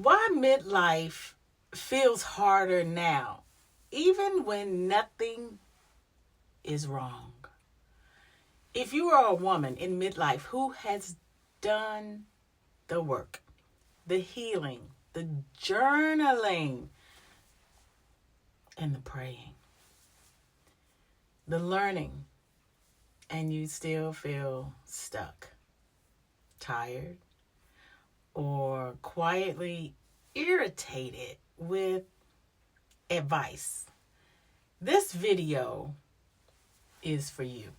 Why midlife feels harder now, even when nothing is wrong. If you are a woman in midlife who has done the work, the healing, the journaling, and the praying, the learning, and you still feel stuck, tired, or quietly irritated with advice, this video is for you.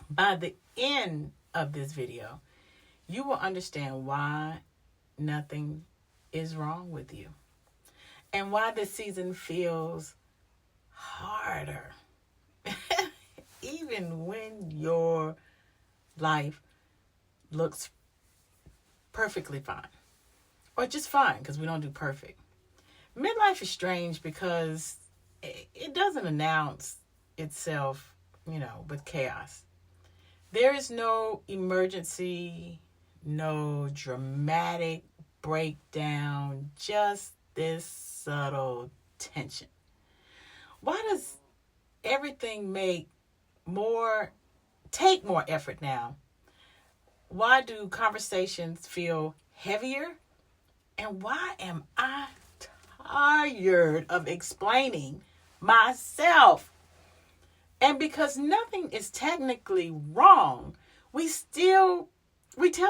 By the end of this video, you will understand why nothing is wrong with you and why this season feels harder, even when your life looks perfectly fine, or just fine, because we don't do perfect. Midlife is strange because it doesn't announce itself, with chaos. There is no emergency, no dramatic breakdown, just this subtle tension. Why does everything take more effort now? Why do conversations feel heavier? And why am I tired of explaining myself? And because nothing is technically wrong, we tell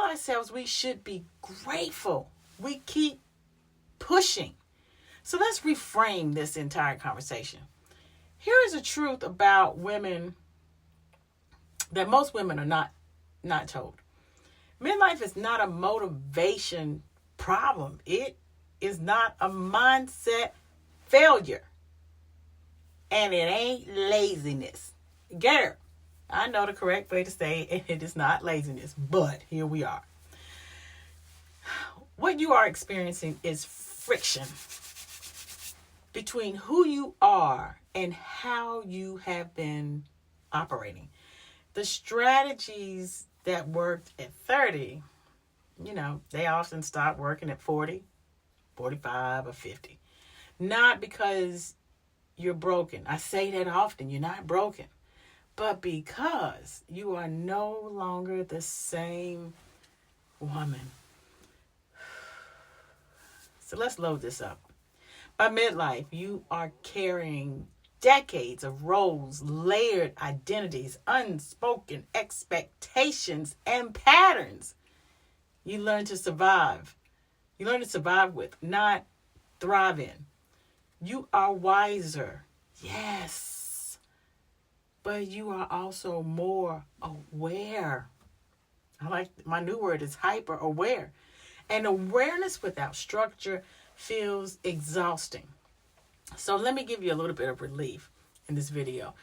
ourselves we should be grateful. We keep pushing. So let's reframe this entire conversation. Here is a truth about women that most women are not told. Midlife is not a motivation problem. It is not a mindset failure. And it ain't laziness. Get her. I know the correct way to say it. It is not laziness, but here we are. What you are experiencing is friction between who you are and how you have been operating. The strategies that worked at 30, they often stop working at 40, 45, or 50. Not because you're broken. I say that often. You're not broken. But because you are no longer the same woman. So let's load this up. By midlife, you are carrying decades of roles, layered identities, unspoken expectations, and patterns. You learn to survive. You learn to survive with, not thrive in. You are wiser, yes, but you are also more aware. I like my new word is hyper aware. And awareness without structure feels exhausting. So let me give you a little bit of relief in this video.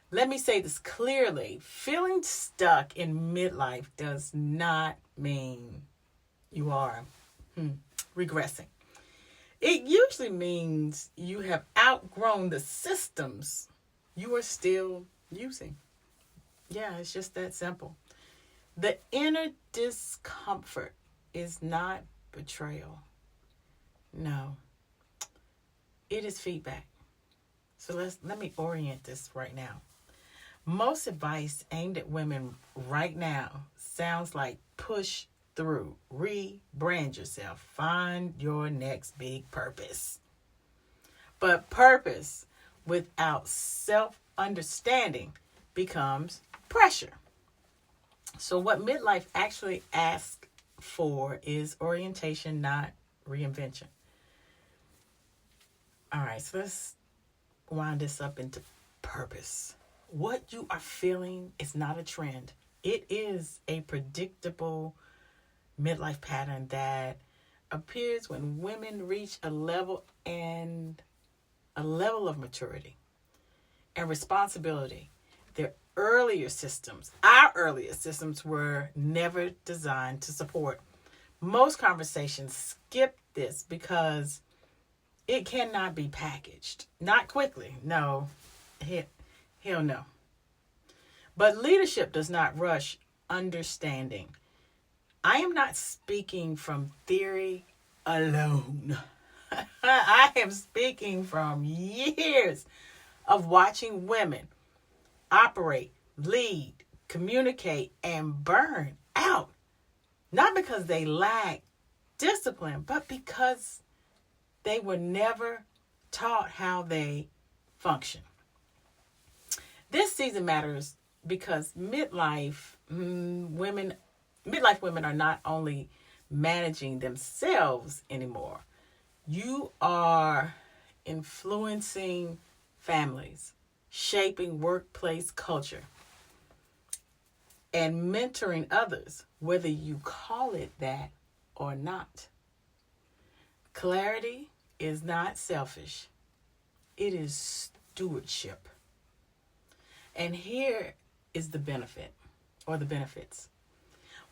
Let me say this clearly. Feeling stuck in midlife does not mean you are regressing. It usually means you have outgrown the systems you are still using. Yeah, it's just that simple. The inner discomfort is not betrayal. No, it is feedback. So let me orient this right now. Most advice aimed at women right now sounds like push through, rebrand yourself, find your next big purpose. But purpose without self-understanding becomes pressure. So what midlife actually asks for is orientation, not reinvention. All right, so let's wind this up into purpose. What you are feeling is not a trend. It is a predictable midlife pattern that appears when women reach a level of maturity and responsibility. Our earlier systems were never designed to support. Most conversations skip this because it cannot be packaged. Not quickly. No. Hell no. But leadership does not rush understanding. I am not speaking from theory. alone. I am speaking from years of watching women operate, lead, communicate, and burn out. Not because they lack discipline, but because they were never taught how they function. This season matters because midlife women are not only managing themselves anymore. You are influencing families, shaping workplace culture, and mentoring others, whether you call it that or not. Clarity is not selfish, it is stewardship. And here is the benefit or the benefits.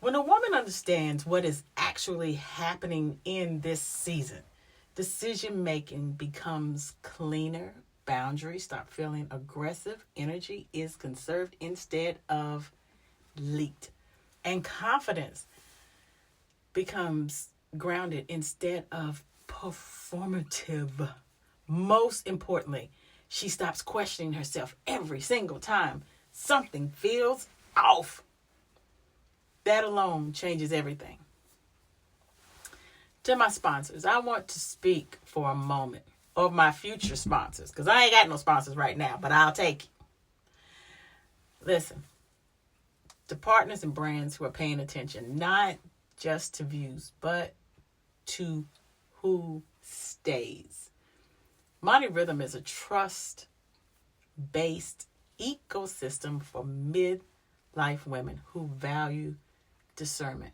When a woman understands what is actually happening in this season, decision making becomes cleaner, boundaries stop feeling aggressive, energy is conserved instead of leaked, and confidence becomes grounded instead of performative. Most importantly, she stops questioning herself every single time something feels off. That alone changes everything. To my sponsors, I want to speak for a moment of my future sponsors, because I ain't got no sponsors right now, but I'll take it. Listen, to partners and brands who are paying attention, not just to views, but to who stays. Monty Rhythm is a trust-based ecosystem for midlife women who value discernment,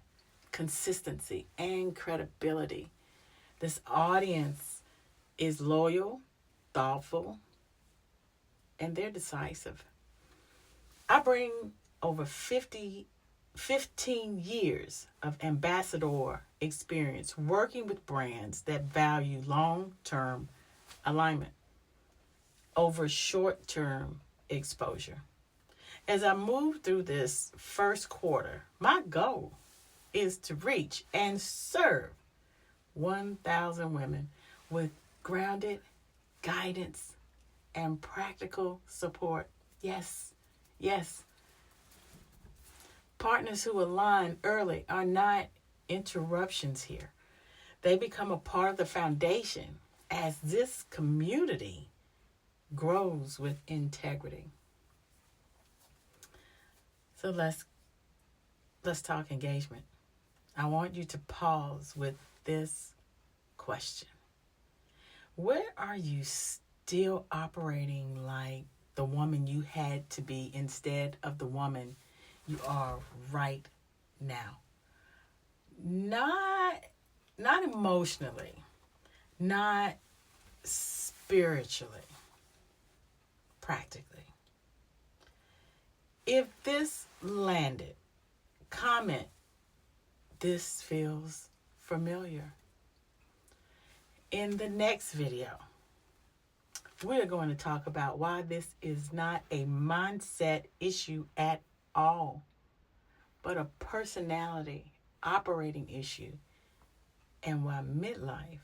consistency, and credibility. This audience is loyal, thoughtful, and they're decisive. I bring over 15 years of ambassador experience working with brands that value long-term alignment over short-term exposure. As I move through this first quarter, my goal is to reach and serve 1,000 women with grounded guidance and practical support. Yes, yes. Partners who align early are not interruptions here. They become a part of the foundation as this community grows with integrity. So let's talk engagement. I want you to pause with this question. Where are you still operating like the woman you had to be instead of the woman you are right now? Not emotionally, not spiritually, practically. If this landed, comment, this feels familiar. In the next video, we're going to talk about why this is not a mindset issue at all, but a personality operating issue, and why midlife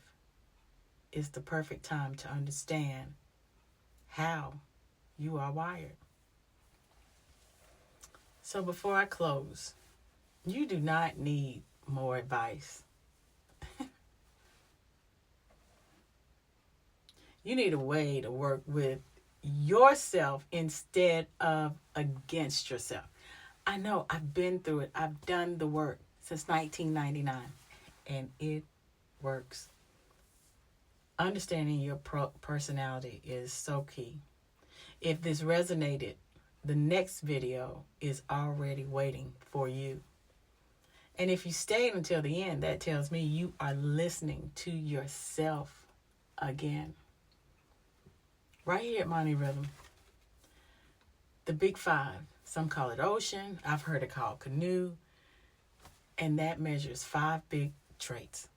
is the perfect time to understand how you are wired. So before I close, you do not need more advice. You need a way to work with yourself instead of against yourself. I know, I've been through it. I've done the work since 1999, and it works. Understanding your personality is so key. If this resonated, the next video is already waiting for you. And if you stayed until the end, that tells me you are listening to yourself again. Right here at Monty Rhythm. The Big Five. Some call it ocean. I've heard it called canoe. And that measures 5 big traits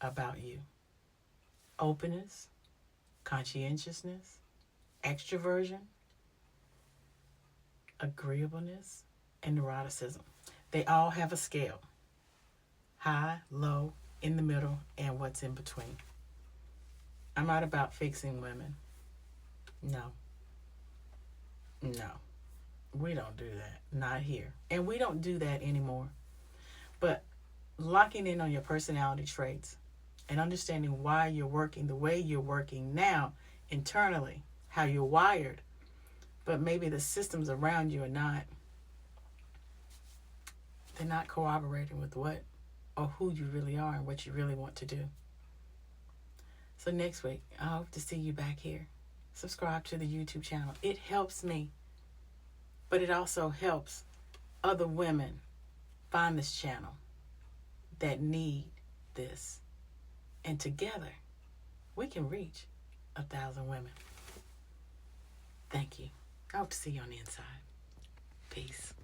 about you. Openness, conscientiousness, extroversion, agreeableness, and neuroticism. They all have a scale. High, low, in the middle, and what's in between. I'm not about fixing women. No. No. We don't do that. Not here. And we don't do that anymore. But locking in on your personality traits and understanding why you're working the way you're working now internally, how you're wired, but maybe the systems around you are not. They're not cooperating with what or who you really are and what you really want to do. So next week, I hope to see you back here. Subscribe to the YouTube channel. It helps me, but it also helps other women find this channel that need this. And together, we can reach 1,000 women. Thank you. I hope to see you on the inside. Peace.